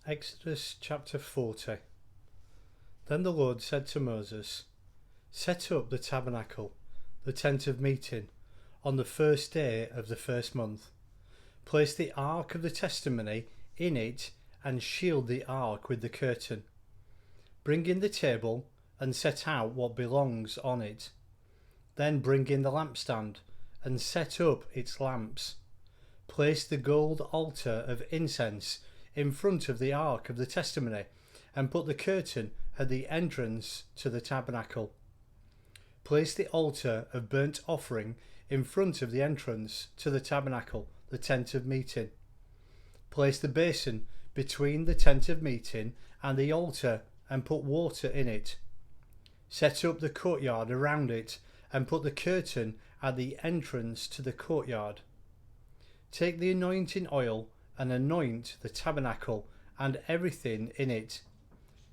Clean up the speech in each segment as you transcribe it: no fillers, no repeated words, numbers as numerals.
Exodus chapter 40. Then the Lord said to Moses, Set up the tabernacle, the tent of meeting, on the first day of the first month. Place the ark of the testimony in it and shield the ark with the curtain. Bring in the table and set out what belongs on it. Then bring in the lampstand and set up its lamps. Place the gold altar of incense in front of the ark of the testimony and put the curtain at the entrance to the tabernacle. Place the altar of burnt offering in front of the entrance to the tabernacle, the tent of meeting. Place the basin between the tent of meeting and the altar and put water in it. Set up the courtyard around it and put the curtain at the entrance to the courtyard. Take the anointing oil and anoint the tabernacle and everything in it.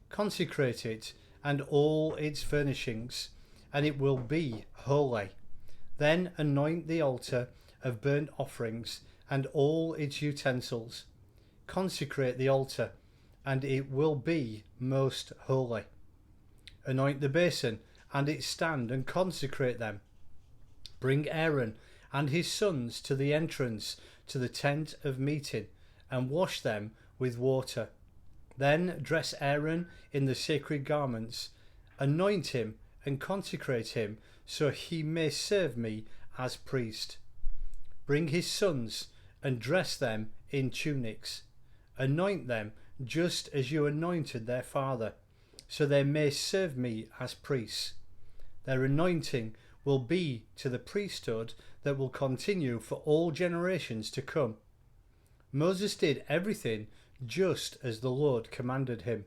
Consecrate it and all its furnishings, and it will be holy. Then anoint the altar of burnt offerings and all its utensils. Consecrate the altar, and it will be most holy. Anoint the basin and its stand and consecrate them. Bring Aaron and his sons to the entrance to the tent of meeting and wash them with water. Then dress Aaron in the sacred garments, anoint him and consecrate him so he may serve me as priest. Bring his sons and dress them in tunics. Anoint them just as you anointed their father, so they may serve me as priests. Their anointing will be to the priesthood that will continue for all generations to come. Moses did everything just as the Lord commanded him.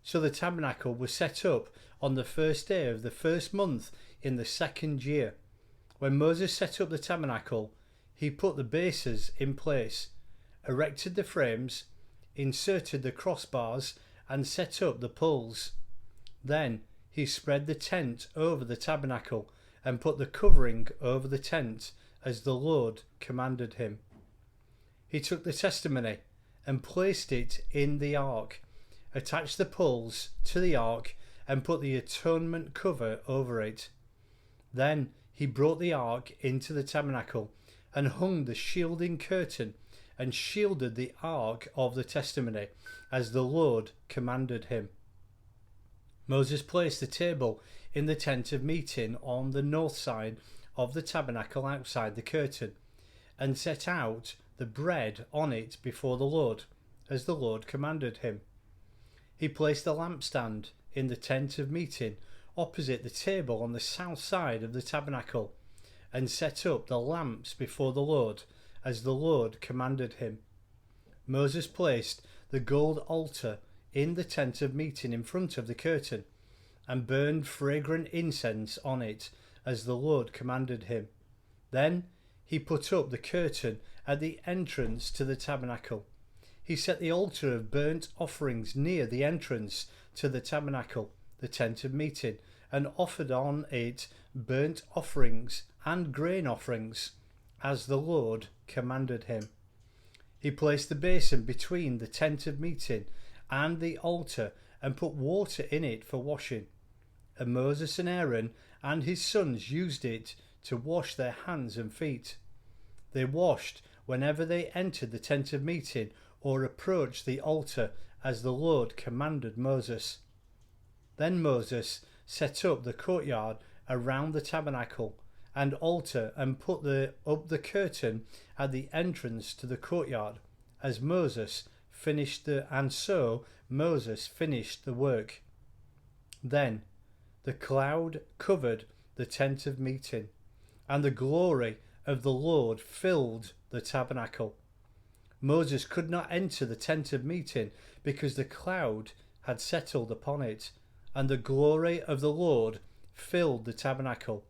So the tabernacle was set up on the first day of the first month in the second year. When Moses set up the tabernacle, he put the bases in place, erected the frames, inserted the crossbars, and set up the poles. Then he spread the tent over the tabernacle and put the covering over the tent as the Lord commanded him. He took the testimony and placed it in the ark, attached the poles to the ark and put the atonement cover over it. Then he brought the ark into the tabernacle and hung the shielding curtain and shielded the ark of the testimony as the Lord commanded him. Moses placed the table in the tent of meeting on the north side of the tabernacle outside the curtain and set out the bread on it before the Lord, as the Lord commanded him. He placed the lampstand in the tent of meeting opposite the table on the south side of the tabernacle and set up the lamps before the Lord, as the Lord commanded him. Moses placed the gold altar in the tent of meeting in front of the curtain and burned fragrant incense on it, as the Lord commanded him. Then he put up the curtain at the entrance to the tabernacle. He set the altar of burnt offerings near the entrance to the tabernacle, the tent of meeting, and offered on it burnt offerings and grain offerings, as the Lord commanded him. He placed the basin between the tent of meeting and the altar and put water in it for washing. And Moses and Aaron and his sons used it to wash their hands and feet. They washed whenever they entered the tent of meeting or approached the altar, as the Lord commanded Moses. Then Moses set up the courtyard around the tabernacle and altar and put up the curtain at the entrance to the courtyard, as Moses finished Moses finished the work. Then the cloud covered the tent of meeting, and the glory of the Lord filled the tabernacle. Moses could not enter the tent of meeting because the cloud had settled upon it, and the glory of the Lord filled the tabernacle.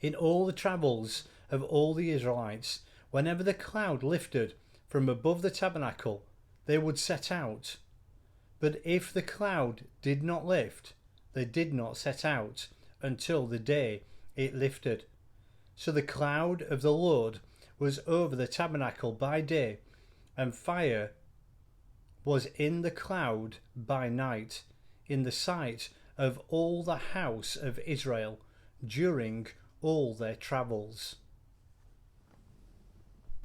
In all the travels of all the Israelites, whenever the cloud lifted from above the tabernacle, they would set out. But if the cloud did not lift, they did not set out until the day it lifted. So the cloud of the Lord was over the tabernacle by day, and fire was in the cloud by night, in the sight of all the house of Israel during all their travels.